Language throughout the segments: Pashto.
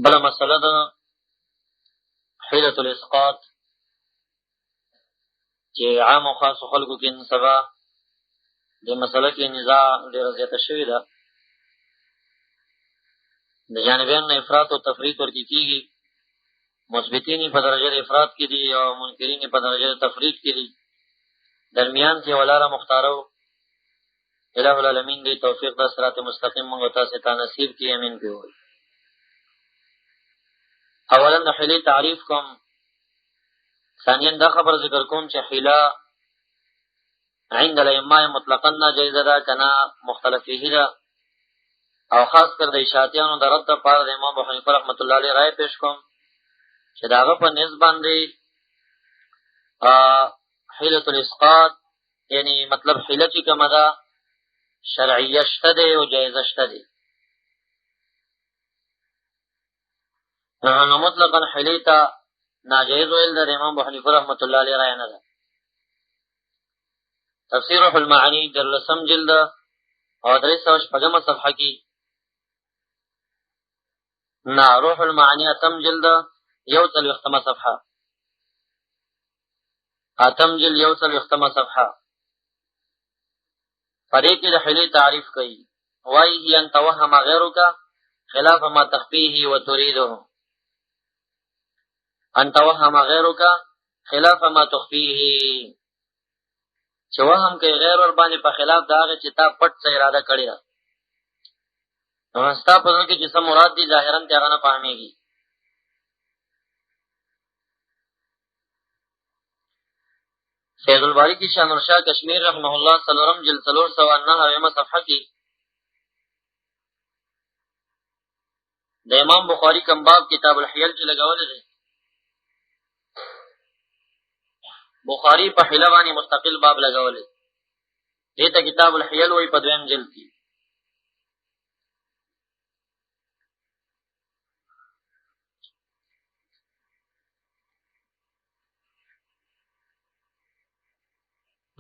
بله مسله ده حیلة الاسقاط چې عام او خاصو خلکو کې نن سبا دې مسله کې نزاع ډېره زیاته شوې ده. د جانبین نه افراط او تفریط ورکې کېږي. مثبتین یې په درجه د افراط کې دي او منکرین یې په درجه د تفریط کې دي. درمیان کې یوه لاره مختاره و. الہ العالمین دې توفیق د صراط مستقیم موږ تاسې ته نصیب کړي. امین پرې ووایو. اولا د حیلې تعریف کوم. ثانیا دا خبر ذکر کوم چې حیله عند الائمه مطلقا ناجایزه ده که نه مختلف فیه ده، او خاص کر د اشاعتیانو د رد دپاره د امام ابو حنیفه رحمت الله علیه رای پیش کوم چې د هغه په نسب باندې حیلة الاسقاط یعنی مطلب حیله چې کومه ده شرعیه شته دی او جایزه شته دی. نو مطلقا حیلې ته ناجایز ویل د امام ابو حنیفه رحمت الله علیه رای نه ده. تفسیر روح المعانی درلسم جلد او 306 صفحه کې نه روح المعانی اتم جلد 140 صفحه اتم جلد 140 صفحه پرې کې د حیلې تعریف کوي. وایي هي ان توهم غیرک خلاف ما تخفیه وتریده. ان توهم غیرک خلاف ما تخفیه، چې وهم کوي غیر ور باندې په خلاف د هغه چې تا پټ څه اراده کړې ده. نو ستا په زړه کې چې څه مراد دي ظاهرا ته هغه نه فهمېږي. فیض الباری کی شاه نورشاه کشمیر رحمه الله څلورم جلد 409 صفحه کې د امام بخاری کوم باب کتاب الحیل چې لګولی دی، بخاری په حیله باندې مستقل باب لګولی دی ته کتاب الحیل وایي په دویم جلد کې.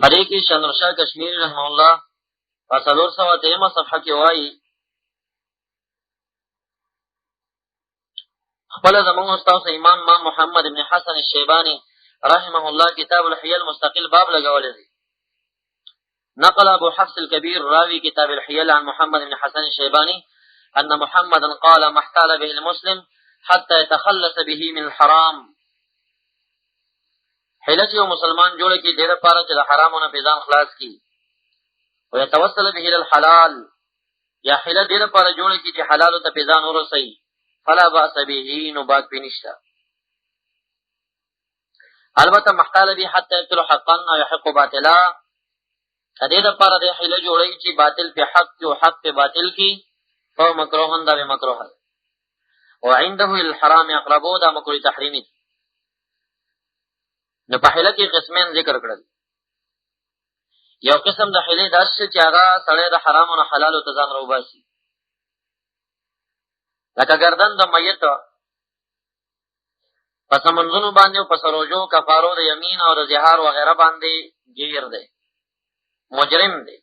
پدې کې شاه نورشاه کشمیری رحمه الله په 403 صفحه کې وایي خپل زموږ استاد امام محمد ابن حسن الشیبانی رحمه الله کتاب الحیل مستقل باب لګولی دی. نقل ابو حفص الكبير راوي كتاب الحيل عن محمد بن حسن الشيباني أن محمدا قال ما احتال به المسلم حتى يتخلص به من الحرام. حیله چې مسلمان جوړه کی ډیره پاره چې د حرامونو په ځان خلاص کی او يتوسل به الى الحلال، یا حیله ډیره پاره جوړه کی چې حلال ته په ځان ورسي فلا باس به، نو باک پینشتا. البته محتال به حتى يقتل حقا او يحق باطلا، دې د پاره د حیله جوړی چې باطل په حق او حق په باطل کی او مکروهن دا به مکروه او عنده الحرام اقربو دا مکروه تحریمی. نو په حیله کې قسمین ذکر کړل. یو قسم د حیلې داسې چې هغه سړی د حرام او حلال ته ځان راوباسي، لکه گردن د میت په سمنځونو باندې او په سروجو کفارو د یمین او د زهار وغیره باندې گیر دی، مجرم دی.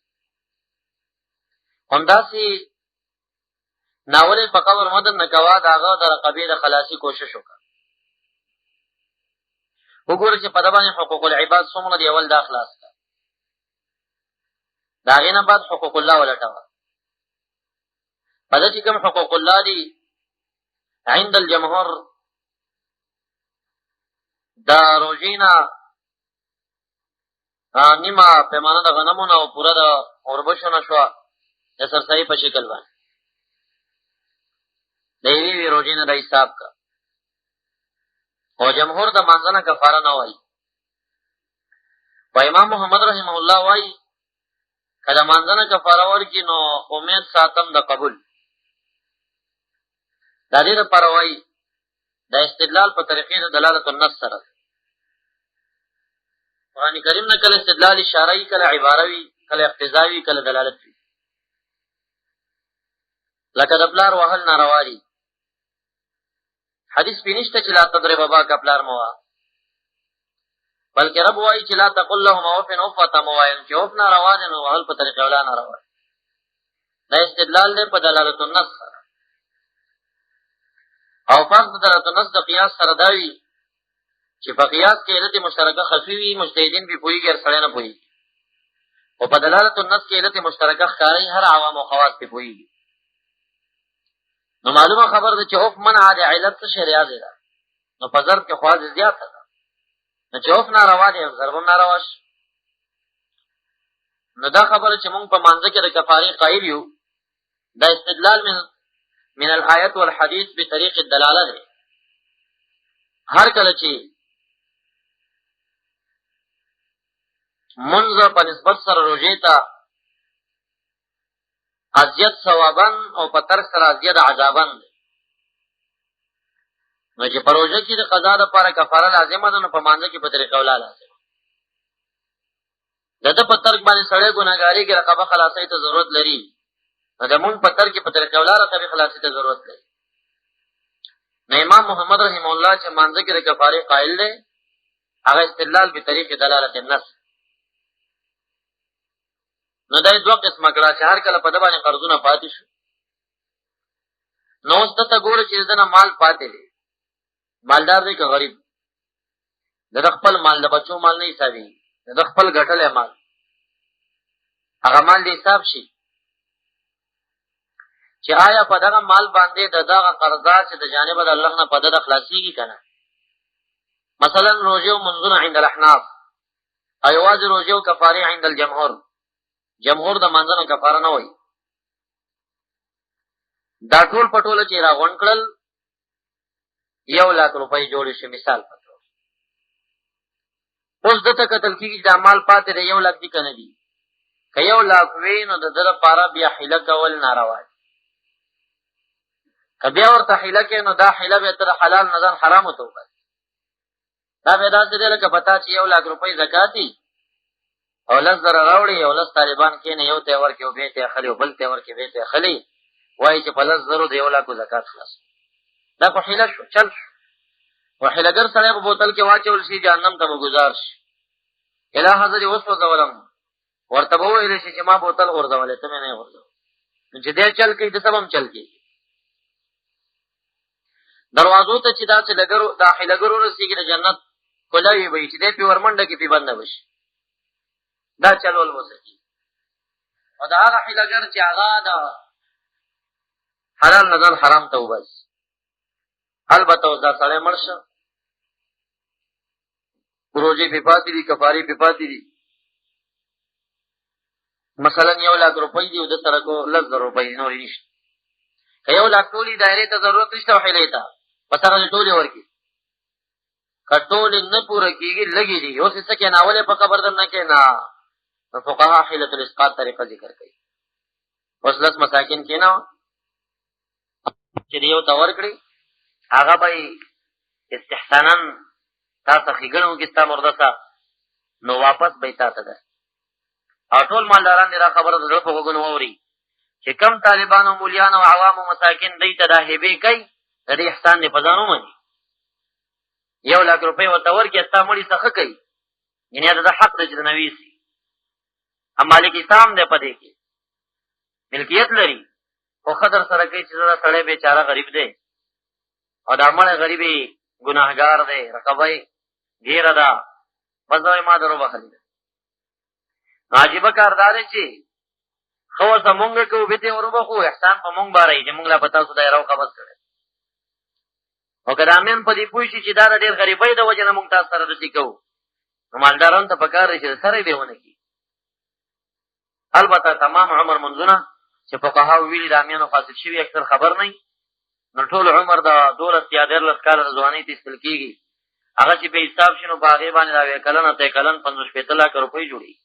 همداسې ناولې په قبر مدد نه کوه د هغه د رقبې د خلاصي کوشش وکړه. وګوره چې په ده باندې حقوق العباد څومره دی، اول دا خلاص کړه، د هغې نه بعد حقوق الله ولټوه. په ده چې کوم حقوق الله دي عند الجمهور د روژې نه نیمه پیمانه د غنمونه او پوره د اوربشو نه شوه د سرسایي په شکل باندې د یوې روژې نه د حساب که او جمهور د مانځنه کفاره نه وایي. و امام محمد رحمه الله وایي که د مانځنه کفاره ورکړي نو امید ساتم د قبول. د دې دپاره وایي د استدلال په طریقې د دلالت النص سره قرآن کریم نه کله استدلال اشاره وي، کله عباره وي، کله اقتضا وي، کله دلالت وي. لکه د پلار وهل ناروا دي، حدیث پې نشته چې لا تضرب اباک پلار مه وهه، بلکې رب وایي چې لا تقل لهما اف اف ته مه وایه، چې اف ناروا دی نو وهل په طریقه ولا ناروا دی. دا استدلال دی په دلالت النص سره. او فرق د دلالت النص د قیاس سره دا وي چې په قیاس کې علت مشترکه خفي وي، مجتهدین پې پوهېږي، هر سړی نه پوهېږي. او په دلالت النص کې علت مشترکه ښکاري، هر عوام او خواص پې پوهېږي. نو معلومه خبر ده چې اوف منع د علت څه شریعه دی ده، نو په ضرب کې خواص زیاته ده، نو چې اوف ناروا دی ضرب هم ناروا شي. نو دا خبره چې مونږ په مانځه کې د کفارې قایل یو، دا استدلال من الآیت والحدیث بطریق الدلاله دی. هر کله چې منځ په نسبت سره روژې ته ازیت ثوابن او په ترک سره ازیت عذابن دی، نو چې په روژه کې د قضا دپاره کفاره لازمه ده، نو په مانځه کې په طریقه اوله لازمه ده. د په ترک باندې سړی ګناهګاري کې رقبه خلاصۍ ته ضرورت لري، نو د مونږ په ترک کې په طریقه اوله رقبې خلاصۍ ته ضرورت لري. نو امام محمد رحمه الله چې مانځه کې د کفارې قائل دی، هغه استدلال بطریق دلالت النص. نو دا دوه قسمه کړه چې هر کله په ده باندې قرضونه پاتې شو، نو اوس دته ګوره چې دنه مال پاتې دی، مالدار دی که غریب، د خپل مال د بچو مال نه حسابېږي، د خپل ګټلی مال، هغه مال د حساب شي چې آیا په دغه مال باندې د دغه قرضه چې د جانبه د الله نه په ده د خلاصېږي که نه. مثلا روژې او منځونه عند الاحناف، او یوازې روژې او کفارې عند الجمهور، جمهور د مانځه نه کفاره نه وایي. دا ټول په ټوله چې راغونډ کړل 1,00,000 روپۍ جوړې شي، مثال په طور. اوس دته کتل کېږي چې دا مال پاتې دی 1,00,000 دي که نه دي. که 1,00,000 وي نو د ده لپاره بیا حیله کول ناروا دي. که بیا ورته حیله کوې نو دا حیله بیا ته د حلال نه ځان حرامو ته وباسي. دا بیا داسې دی لکه په تا چې 1,00,000 روپۍ زکات دي او 10,000 راوړي او 10 طالبان کېنې، یو ته یې ورکړي او بیا ته یې اخلي او بل ته یې ورکړي بیا ته یې اخلي، وایي چې په 10,000 د 1,00,000 زکات خلاص. دا خو حیله شو، چل شو. و حیلهګر سړی په بوتل کې واچول شي، جهنم ته به گذار شي. الهه زه دې وسوځولم، ورته به وویلی شي چې ما بوتل غورځولی، ته مې نه یې غورځولی. نو چې دی چل کوي د سب هم چل کېږي. دروازو ته چې داسې دا حیلهګر ورسېږي د جنت کلاوي به وي چې دی پې ورمنډه کې پې بنده به شي. دا چلول وسکي. او د هغه حیلهګر چې هغه د حلال نه ځان حرام ته وباسي. البته اوس دا سړی مړ شه، روژې پې پاتې دي، کفارې پې پاتې دي. مثلا 1,00,000 روپۍ دي او ده سره 10,000 روپۍ دي، نورې نشته. که 1,00,000 ټولې دایرې ته ضرورت نشته او حیلې ته، بس هغه دې ټولې ورکړي. که ټولې نه پوره کېږي لږې دي، اوس یې څه کېناولې په قبر در نه کېنا. نو فقها حیلة الاسقاط طریقه ذکر کوي. اوس 10 مساکین کېناوه چې د یو ته ورکړي، هغه به استحسانا تا ته ښېګڼه وکړي ستا مرده ته، نو واپس به یې تا ته ده. او ټول مالداران دې دا خبره د زړه په غوږونو واوري چې کم طالبان او مولیان او عوام او مساکین دی ته دا هبې کوي، د دې احسان دې په ځان ومني. 1,00,000 روپۍ ورته ورکړي، ستا مړي څه ښه کوي، یعنې د ده حق دی چې د نه ویسي. مالک اسلام دی په دې کې ملکیت لري، خو ښه در سره کوي چې دا سړی بېچاره غریب دی او دا مړی غریب یې ګناهګار دی، رقبه یې ډېره ده، بس دا ما در وبخلي ده. نو عجیبه کار دا دی چې ښه ورته مونږ کوو، بېرته یې ور وبخو، احسان په مونږ باره چې مونږ لا په تاسو دایره او قبض کړی. او که دا امین په دې پوه شي چې دا د ډېر غریبۍ د وجې نه مونږ تاسو سره داسې کوو، نو مالدارانو ته پکار دی چې د سره یې بې ونه کړي. البته تمام عمر منځونه چې فقهاو ویلي د امیانو فاسد شوي اکثر خبر نه وي، نو ټول عمر د 12 یا 13 کاله د ځوانۍ ته ایستل کېږي. هغه چې بې حساب شي نو په هغې باندې د 2 کلن 3 کلن 50 لکه روپۍ جوړېږي.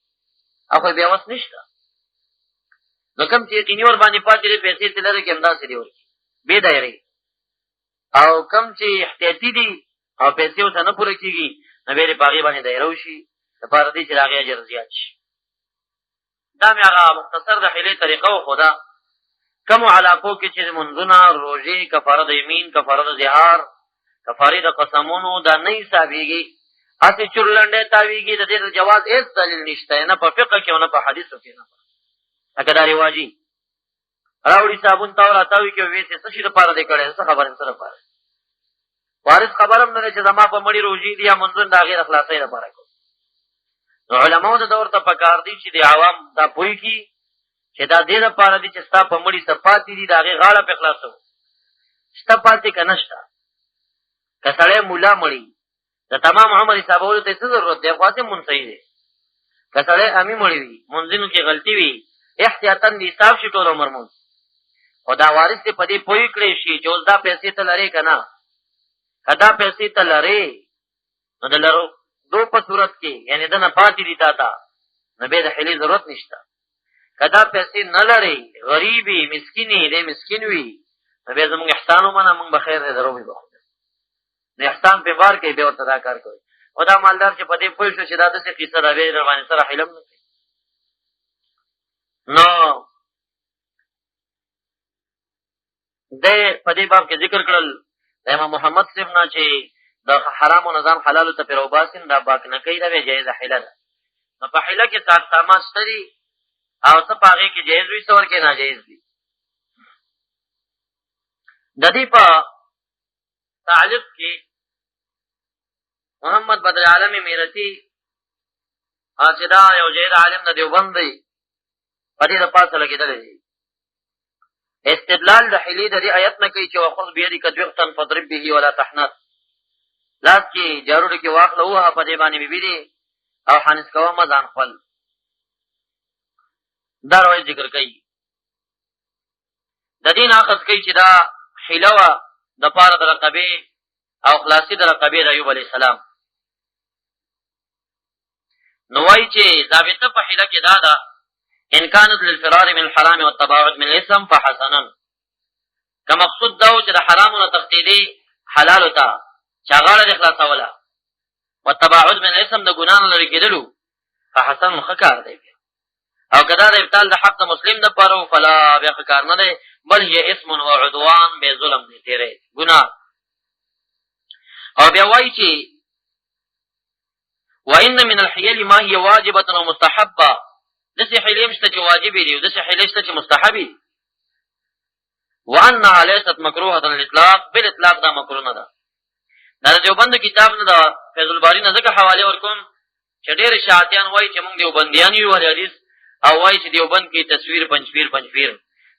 او خو بیا وس نشته. نو کوم چې یقیني ور باندې پاتې دی، پیسې ترې لري کې همداسې دی ورکړي بې دایرې. او کوم چې احتیاطي دي او پیسې ورته نه پوره کېږي، نو بیا یې په هغې باندې دایره وشي دپاره دې چې د هغې اجر زیات شي. دا مې هغه مختصر د حیلې طریقه وښوده. کمو علاقو کې چې منځونه، روژې، کفاره د یمین، کفاره د زهار، کفارې د قسمونو دا نه حسابېږي، هسې چورلنډی تاویږي، د دې د جواز هېڅ دلیل نشته، نه په فقه کې او نه په حدیثو کې. نه لکه دا رواجي راوړي صابون تاو راتاوي کې ویې څه شي دپاره دی کړی، څه خبره څه دپاره. وارث خبرم نه چې زما په مړي روژې دي یا منځون د هغې د خلاصۍ لپاره کوم. نو علماو د دور ته پکار دي چې د عوام دا پوه کړي چې دا دې لپاره دي چې ستا په مړي څه پاتې دي د هغې غاړه پې خلاصو. شته پاتې که نشته. که سړی مولا مړي د تمام عمر حسابولو ته څه ضرورت دی؟ خو هسې منصحي دی. که سړی امي مړي وي منځونو کې غلطي وي احتیاطاً د حساب شي ټول عمر مونځ. خو دا وارث دې په دې پوه کړی شي چې اوس دا پیسې ته لرې که نه. که دا پیسې ته لرې نو د لرو په صورت کې یعنې ده نه پاتې دي تا ته نو بیا د حیلې ضرورت نشته. که دا پیسې نه لرې غریب وي مسکین یې دی مسکین وي نو بیا زمونږ احسان ومنه مونږ به خیر دی درو مې بخو نو احسان پې بار کوي بیا ورته دا کار کوي. او دا مالدار چې په دې پوه شو چې دا داسې قیصه ده بیا درباندې سره حیله هم نه کوي. نو دی په دې باب کې ذکر کړل د امام محمد صاحب نه چې د حرامو نظام حلالو ته پرې راوباسین دا باک نه کوي دا بیا جایزه حیله ده. نو په حیله کې څه اقسامات شته دي او څه په هغې کې جایز وي څه ورکې ناجایز دي. د دې په تعلیق کې محمد بدر عالم میرتی چې دا یو جید عالم د دیوبند دی په دې د پاسه لګېدلی دی. استدلال د حیلې د دې آیت نه کوي چې وخذ بیدک ضغطا فاضرب به ولا تحنث. لاس کې جارو کې واخله ووهه په دې باندې بیبي دي او حانث کوه مه ځان خپل. دا روایت ذکر کوي. د دې نه اخذ کوي چې دا حیله وه د پاره د رقبې او خلاصي د رقبې د ایوب علیه السلام. نو وایي چې ضابطه په حیله کې دا ده ان كانت للفرار من الحرام والتباعد من الاسم فحسنا. که مقصود دا و چې د حرامو نه تښتېدې حلالو ته چې غاړه دې خلاصوله والتباعد من الاسم د ګناه نه لرې کېدلو فحسن ښه کار دی. او که دا د ابطال د حق د مسلم دپاره و فلا بیا ښه کار نه دی بل هي اسم و عدوان بې ظلم دی تېری ګناه. او بیا وایي چې وان من الحیل ما هي واجبه و مستحبه. داسې حیلې هم شته چې واجبې دي او داسې حیلې شته چې مستحبې دي. وانها لیست مکروهه الاطلاق بالاطلاق دا مکروه نه ده. دا د دیوبند کتاب نه ده فیض الباري نه ځکه حوالې ورکوم چې ډېر شاعتیان وایي چې موږ دیوبندیان یو اهل حدیث او وایي چې دیوبند کې تصویر پنجپیر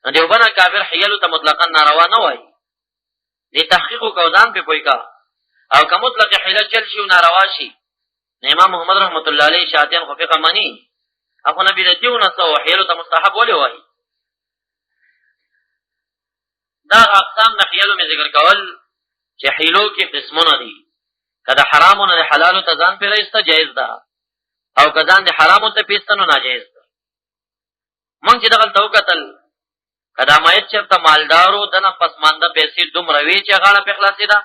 نو دیوبند کافر حیلو ته مطلقا ناروا نه وایي. دې تحقیق وکړه ځان پې پوه کړه او که مطلق حیله چل شي او ناروا شي نو امام محمد رحمت الله علیه شاعتیان خو فقه مني اخو نه بدعتي و نه څه حیلو ته مستحب ولې وایي. دا اقسام د حیلو مې ذکر کول چې حیلو کې قسمونه دي. که د حرامو نه د حلالو ته ځان پرې رایسته جایز ده او که ځان د حرامو ته پیسته نو ناجایز ده. موږ چې دغلته وکتل که دا مایت چېرته مالدارو دنه پسمانده پیسې دومره وي چې غاړه پرې خلاصېده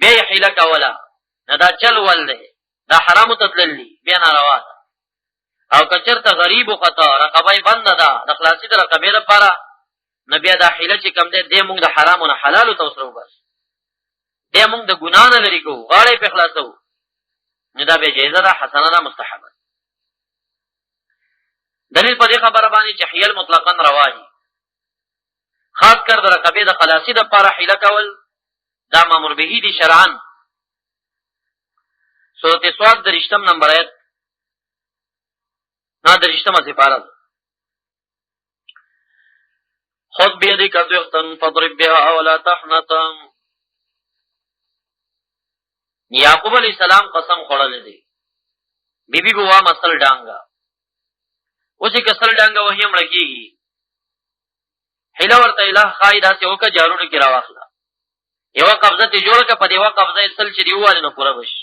بیا یې حیله کوله نه دا چل ول دی دا حرامو ته تلل دي بیا ناروا ده. او که چېرته غریب وخته رقبه یې بنده ده د خلاصي د رقبې لپاره نو بیا دا حیله چې کوم دی دی موږ د حرامو نه حلالو ته وسره وباسو دی موږ د ګناه نه لرې کوو غاړه یې پرې خلاصوو نو دا بیا جایزه ده حسنه ده مستحبه. دلیل په دې خبره باندې چې حیل مطلقا روا دي. خاص کر د رقبې د خلاصي دپاره حیله کول دا مامور به دي شرعا. سورت سواد 30 نمبر آیت نه 30 سپاره خذ بيدك ضغطا فاضرب بها ولا تحنث. یعقوب علیہ السلام قسم خوړلې دی بیبي بوا مسل ډانګه اوسې کسل ډانګه وهي مړه کېږي حیله ورته اله خای داسې وکړه جارونه کې راواخله یوه قبضه ترې جوړه کړه په دې یوه قبضه یې سل چې دې ووالې نو پوره به شي.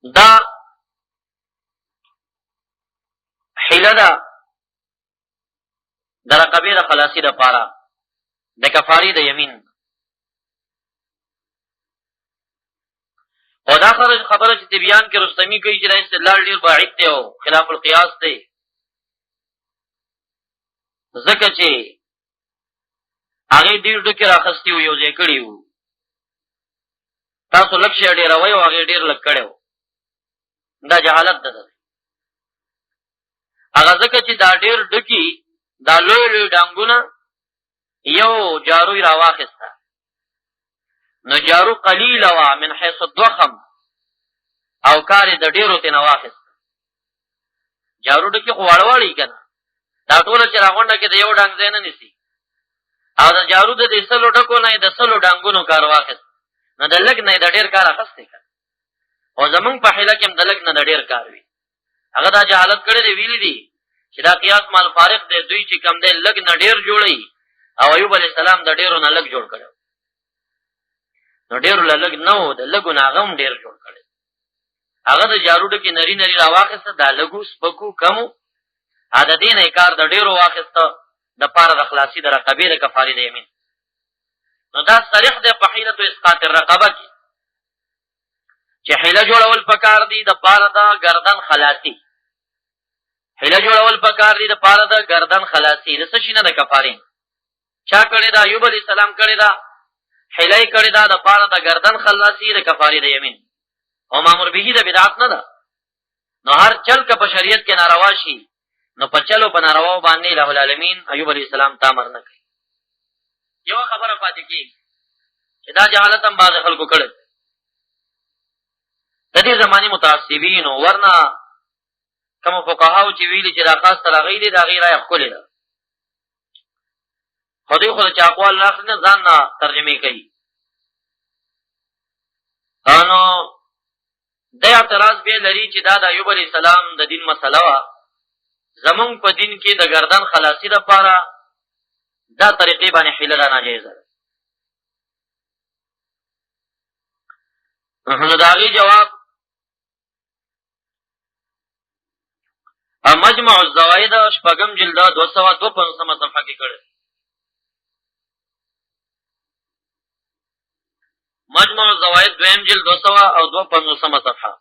دا حیله ده د رقبې د خلاصي دپاره د کفارې د یمین. او دا خبره چې طبیان کې رستمی کوي چې دا استدلال ډېر بعید دی او خلاف القیاس دی ځکه چې هغې ډېر ډکې راخستي وو یو ځای کړي وو تاسو لږ شی ډېروئ او هغې ډېر لږ کړی وو دا جهالت ده هغه ځکه چې دا ډېر ډکي دا لوی لوی ډانګونه یو جارو را واخسته، نو جارو قلیل وه من حیث الضخم او کار یې د ډېرو ترې نه واخیسته. جارو ډکې خو واړواړي که نه، دا ټوله چې راغونډه کې د یو ډنګ ځای نه نیسي، او د جارو د دې سلو ډکو نه یې د سلو ډنګونو کار واخیست، نو د لږ نه یې د ډېر کار اخیستی که. او زمونږ په حیله کې هم د لږ نه د ډېر کار وي. هغه دا جهالت کړی دی، ویلي دي چې دا قیاس مال فارق دی، دوی چې کم دی لږ نه ډېر جوړوي، او ایوب علیه السلام د ډېرو نه لږ جوړ کړی، نو ډېرو له لږ نه و، د لږو نه هغه هم ډېر جوړ کړی. هغه د جارو ډکې نري نري را واخیسته، دا لږو سپکو کمو، د دې نه یې کار د ډېرو واخیسته د پاره د خلاصي د رقبې د کفارې د یمین. نو دا صریح دی په حیلة اسقاط الرقبه کې چې حیله جوړول پکار دي د پاره د گردن خلاصي. حیله جوړول پکار دي د پاره د گردن خلاصي، د څه شي نه د کفارې. چا کړې ده؟ ایوب علیه السلام کړې ده، حیله یې کړې ده د پاره د گردن خلاصي د کفارې د یمین. او مامور بهي د بدعت نه ده. نو هر چل که په شریعت کې ناروا شي، نو په چلو په نارواو باندې الہ العالمین ایوب علیه السلام ته امر نه کوي. یوه خبره پاتې کېږي چې دا جهالت هم بعضې خلکو کړی د دې زمانې متعصبینو، ورنه کومو فقهاو چې ویلي چې دا خاص تر هغې دی، د هغې رایه ښکلې ده، خو دوی خو د چا اقوال نه اخلي نه، ځان نه ترجمې کوي. نو دا اعتراض بیا لري چې دا د ایوب علیه السلام د دین مسله وه. زمونږ په دین کې د گردن خلاصي دپاره دا طریقې باندې حیله دا ناجایزه ده. نو د هغې جواب مجمع الزوائد شپږم جلد 252 صفحه کې کړی. مجمع الزوائد دویم جلد 252 صفحه.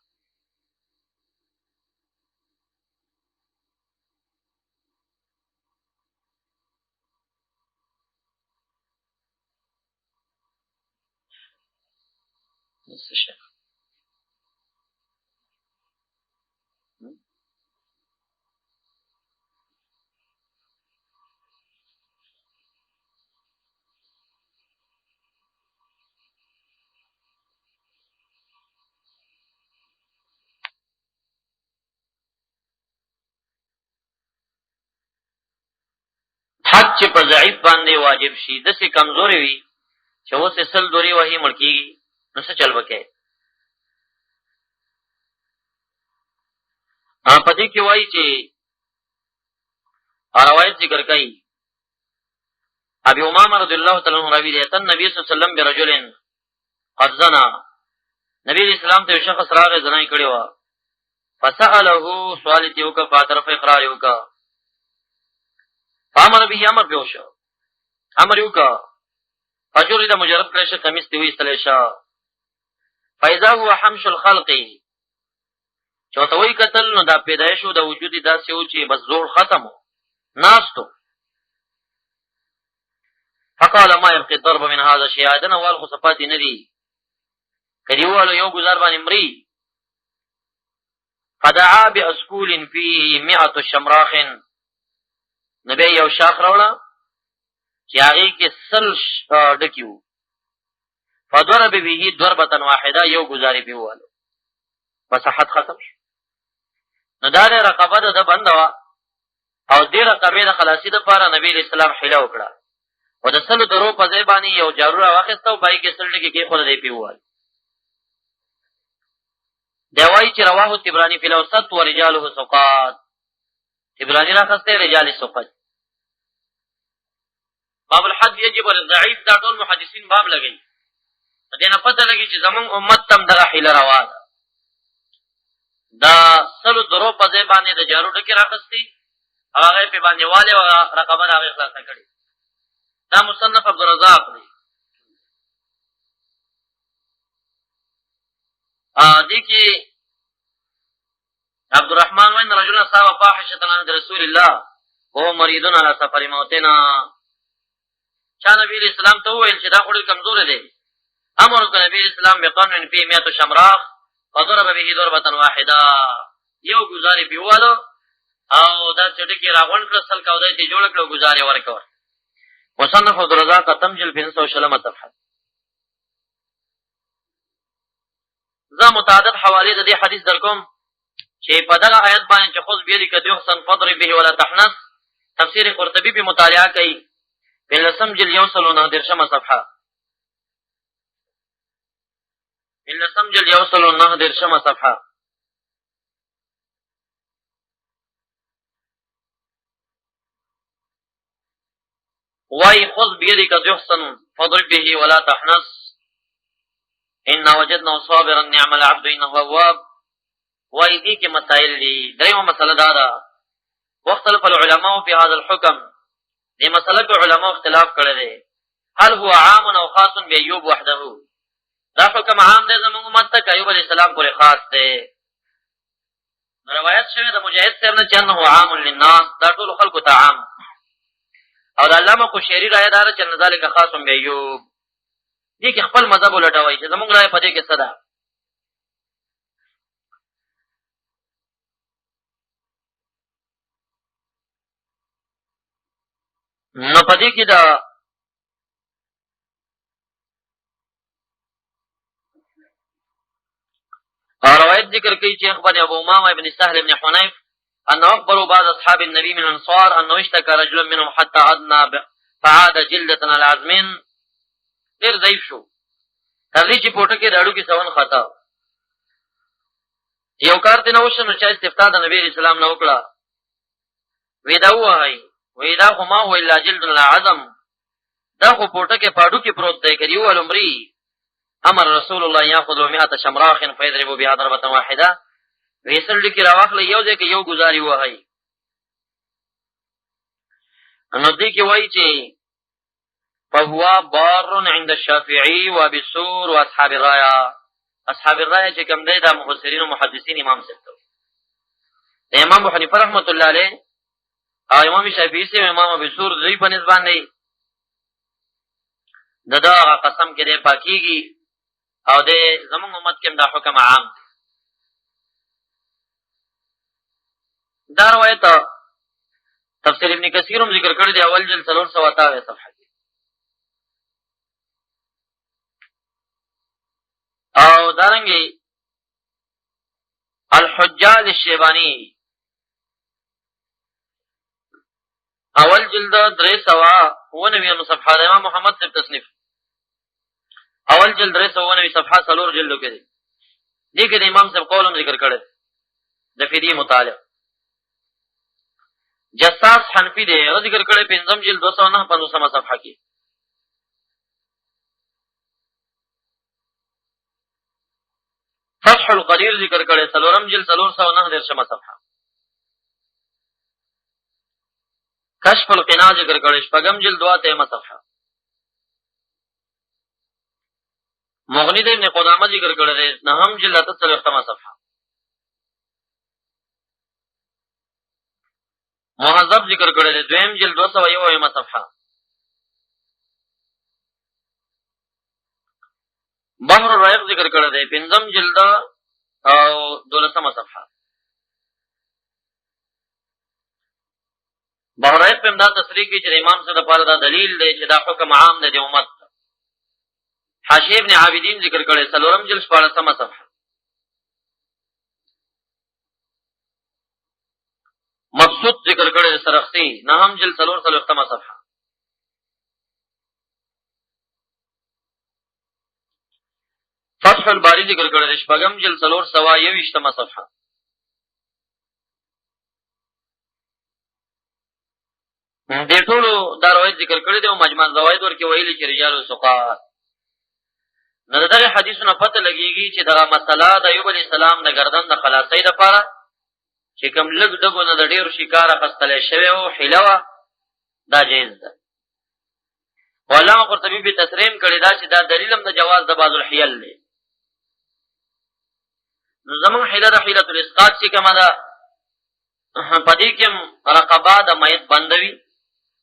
حد چې په ضعیف باندې واجب شي، داسې کمزورې وي چې اوس یې سل دورې وهي مړ کېږي، نو څه چل به کوې؟ په دې کې وایي چې روایت ذکر کوي ابي امامه رضی الله تعالی عنه راوي دی، اتى النبي صلی الله علیه وسلم برجل قد زنا، نبی علیہ السلام ته یو شخص راغی زنا یې کړې وه، فسأله سوال یې وکړه، فاعترف اقرار یې وکړه، فامر به امر به وشو، امر یې وکړه، فجرد مجرد کړی شه، قمیص دې وایستلی شه، فاذا هو حمش الخلق، چې ورته وایي کتل نو دا پیدایش و د وجود یې داسې و چې بس زوړ ختم و، ناستو. فقال ما يبقي الضرب من هذا شيئا، د نه وال خو څه پاتې نه دي، که دې ووهلو یو ګزار باندې مري. فدعا باسکول فيه 100 شمراخ، نو بیا یو شاخ راوړه چې هغې کې 100 ډکي وو، فضرب به ضربة واحده، یو ګزار یې پې ووهلو، بس حد ختم شو. نو دا د رقبه د ده بنده وه، او دې رقبې د خلاصي دپاره نبي علیه السلام حیله وکړه، او د 100 درو په ځای باندې یو جارو را واخېسته او پای کې 100 ډکي کېښوده، دی پې ووهل. دی وایي چې رواه طبراني فی الاوسط ورجاله ثقات، طبراني راخستی رجال ثقات. باب الحد یجب الضعیف، دا ټول محدثین باب لګوي، د دې نه پته لګي چې زمونږ امت ته هم دغه حیله روا ده. دا 100 درو په ځای باندې د جارو ډکې راخستي او هغه یې پې باندې والې او رقبه د هغې خلاصه کړې. دا مصنف عبدالرزاق دی. دې کې عبدالرحمن وین رجل صاب فاحشة عند رسول الله وهو مريض على سفر موتنا، چا نبی علیہ السلام ته وویل چې دا خو ډېر کمزوری دی، امر وکړه نبي علیہ السلام بقرن فيه 100 شمراخ فضرب به ضربة واحده، یو ګزار یې پې ووهلو او دا څه ډکې راغونډ کړه، 100 کاوده یې جوړه کړه او ګزار یې ورکړه. مصنف عبدالرزاق تمجل 500 صفحه. زه متعدد حوالې د دې حدیث در کوم چې په دغه آیت باندې چې خذ بیدک یحسن فاضرب به ولا تحنث، تفسیر قرطبي په مطالعه کوي 15 جلد 119 صفحه. 15 جلد 119 صفحه. وای خذ بیدک یحسن فاضرب به ولا تحنث انا وجدنا صابرا نعم العبد انه اواب. وای دې کې مسائل دي. دریمه مسله دا ده واختلف العلماء في هذا الحكم، دې مسله کې علماء اختلاف کړی دی هل هو عام او خاص بأيوب وحده، دا حکم عام دی زموږ امت ته که ایوب علیه السلام پورې خاص دی. روایت شوی د مجاهد صاحب نه چې انه عام للناس، دا ټولو خلکو ته عام، او د علامه قشیري رایه داره چې ان ذلک خاص بأيوب. دې کې خپل مذهب ولټوئ چې زموږ رایه په دې کې څه ده. نو په دې کې دا روایت ذکر کوي چې اخبر ابو امامه ابن سهل بن حنيف انه اخبروا بعض اصحاب النبي من الانصار انه اشتكى رجل منهم حتى عدنا فعاد جلدة العزم. ډېر ضعیف شو تر دې چې پوټه کې د اړو کې سون خطا یو کار ته نه وشو نو چې استفتاء د نبی رسول الله نه وکړه وی دا وایي وی دا خو ما هو الا جلد العظم، دا خو پوټه کې پاډو کې پروت دی کړي ول عمري امر رسول الله ياخذ 100 شمراخ فيضرب بها ضربه واحده. ویسل کې راوخله یو ځکه یو گزاري وایي. نو دې کې وایي چې فهو بار عند الشافعي وابي السور واصحاب الرايه. اصحاب الرايه چې کوم دی دا مفسرین او محدثین امام سبتو امام ابو حنیفه رحمت الله علیه او امام شافعی سے امام ابو سور دوی په نسبت دی دغه قسم کې دی پاکیږي او د زموږ امت کې دا حکم عام دی. دا روایت تفسیر ابن کثیر هم ذکر کړی دی اول جلد 328 صفحه کې. او دارنګي الحجاج الشیبانی اول جلد 399 صفحه د امام محمد صاحب تصنیف اول جلد 399 صفحه سلور جلدو کې دی. دې کې د امام صاحب قول هم ذکر کړی د فدی مطالعه. جساس حنفی دی ذکر کړی 5 جلد 209 صفحه کې. فتح القدیر ذکر کړی سلورم جلد 309 صفحه. کشف القنا ذکر کړی شپږم جلد 2 صفحه. مغنی ابن قدامه ذکر کړی نهم جلد 3 صفحه. مهذب ذکر کړی دویم جلد 201 صفحه. بحر الرائق ذکر کړی پنځم جلد او 12 صفحه. بحر الرائق په دا تصریح کې چې امام صاحب لپاره دا دلیل دی چې دا حکم عام دی د امت. حاشیه ابن عابدین ذکر کړی سلورم جلد 14 صفحه. مبسوط ذکر کړی سرخسی نهم جلد 3 صفحه. فتح الباری ذکر کړی شپږم جلد 321 صفحه. دې ټولو دا روایت ذکر کړی دی او مجمع زوائد ورکې ویلي چې رجال ثقات. نو دغه حدیثونه پته لګیږي چې دا مسله د ایوب علی السلام د گردن د خلاصۍ لپاره چې کوم لږ ډګو نه د ډیر شکار اخستل شوی او حلوه دا جایز ده. علامه قرطبی به تسریم کړی دا چې دا دلیل هم د جواز د بعض الحیل دی. زمون حیله د حیله الاسقاط چې کومه ده پدې کې رقبه د میت بندوي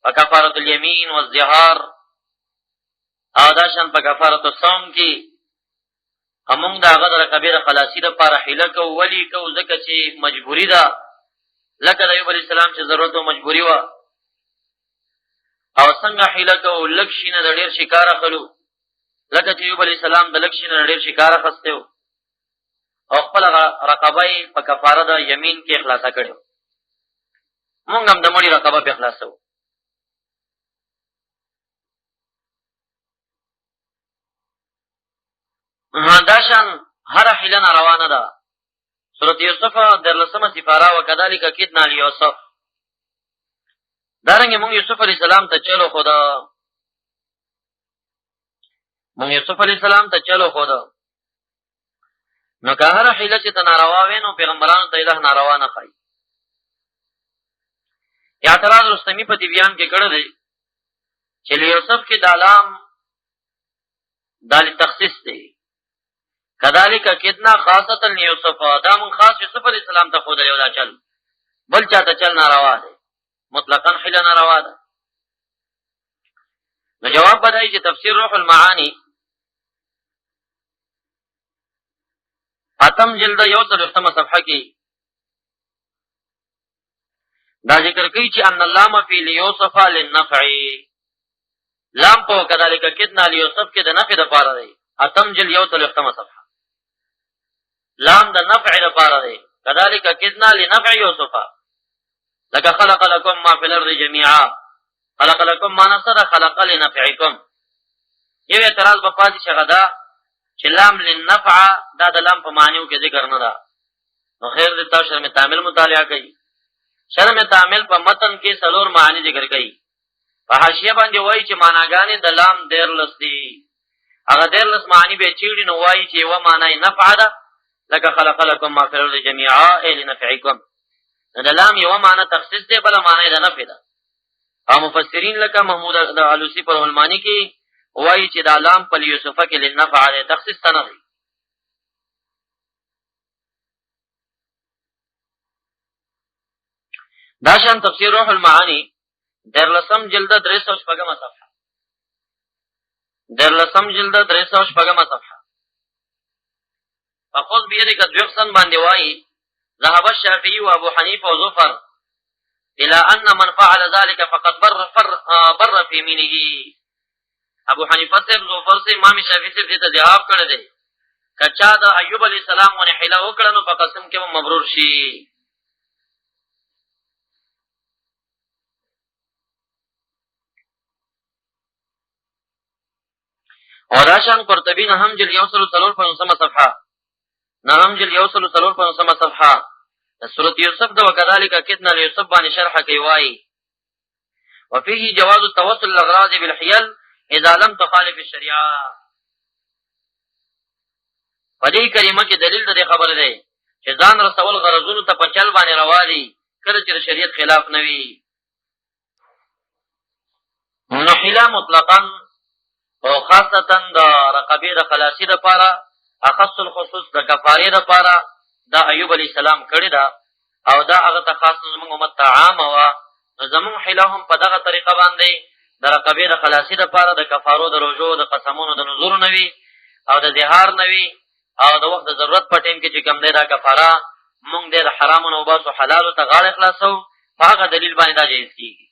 په کفاره الیمین او الزهار او دا شان په کفاره الصوم کې همون دا غد رقبه د خلاصي لپاره حیله کو ولی کو ځکه چې مجبوری ده لکه د ایوب علیه السلام چې ضرورت او مجبوری و او څنګه حیله کوو لږ شي نه د ډېر شکار اخلو، لکه چې ایوب علیه السلام د لږ شي نه د ډېر شکار اخستی و او خپله رقبه یې په کفاره د یمین کې خلاصه کړې وه. مونږ هم د مړي رقبه پې خلاصوو. دا شان هره حیله ناروا نه ده. سورت یوسف 13 سپاره وکذلک کدنا لیوسف. دارنګې مونږ یوسف علیه السلام ته چلو خوده، مونږ یوسف علیه السلام ته چلو خوده. نو که هره حیله چې ته ناروا وې نو پیغمبرانو ته اله ناروا نه ښایي. اعتراض رستمي په طبیان کې کړی دی چې لیوسف کې دا لام دا لتخصیص دی. کذالک کدنا خاصتا لیوسف، دا مونږ خاص یوسف علیه السلام ته ښودلی و دا چل، بل چا ته چل ناروا دی، مطلقا حیله ناروا ده. نو جواب به دی چې تفسیر روح المعانی 8 جلد 1 صفحه کې دا ذکر کوي چې ان اللام فی لیوسف للنفع، لام په کذالک کدنا لیوسف کې د نفع دپاره دی. 8 جلد 1 صفحه لام د نفع دپاره دی. کذالک کدنا لنفع یوسف، لکه خلق لکم ما فی الارض جمیعا، خلق لکم مانا سره خلق لنفعکم. یو اعتراض به پاتې شي هغه دا چې لام للنفع دا د لام په معنیو کې ذکر نه ده. نو خیر دی تاسو شرم تعمیل مطالعه کوي. شرم تعمیل په متن کې 4 معنی ذکر کوي. په حاشیه باندې وایي چې معناګانې د لام 13 دي. هغه 13 معنی به چیړي نو وایي چې یوه معنی نفع ده، لکه خلق لکم ما فی الارض جمیعا ای لنفعکم. د لام یوه معنی تخصیص دی، بله معنی د نفع ده. او مفسرین لکه محمود د علوسی په المانی کې وایي چې دا لام په یوسفه کې للنفع دی، تخصیص ته نه دی. دا شان تفسیر روح المعانی 13 جلد 306 صفحه 13 جلد 306 صفحه فخذ بيدك دویقسن باندې وایي ذهب الشافعي وابو حنیفه وزفر الى ان من فعل ذلك فقد بر في يمينه. ابو حنیفه سے زفر سے امام شافعی سے دې ته ذهاب کړی دی، کچا د ایوب علیہ السلام ونه حیله وکړه نو په قسم کې مبرور شي. اور داشان قرطبی 9 جلد 1 صفحه 9 جلد 1 صفحه سورة یوسف د وکذالک کدنا لیوسف باندې شرح کوي وایي وفيه جواز التوسل الاغراض بالحيل اذا لم تخالف الشريعه. په دې کلمه کې دلیل د خبره دی چې ځان رسول غرضونو ته په چل باندې روا دي کله چې شریعت خلاف نه وي. نو حیله مطلقا او خاصتا د رقبې د خلاصي دپاره، اخص الخصوص د کفارې دپاره دا ایوب علیه السلام کړې ده او دا هغه ته خاص زموږ امت ته عامه وه. نو زموږ حیله هم په دغه طریقه باندې د رقبې د خلاصي دپاره د کفارو د روژو د قسمونو د نذورو نه وي او د زهار نه وي او د وخت د ضرورت په ټیم کې چې کوم دی دا کفاره مونږ دی د حرامو نه وباسو حلالو ته غاړه خلاصو، په هغه دلیل باندې دا جایز کېږي.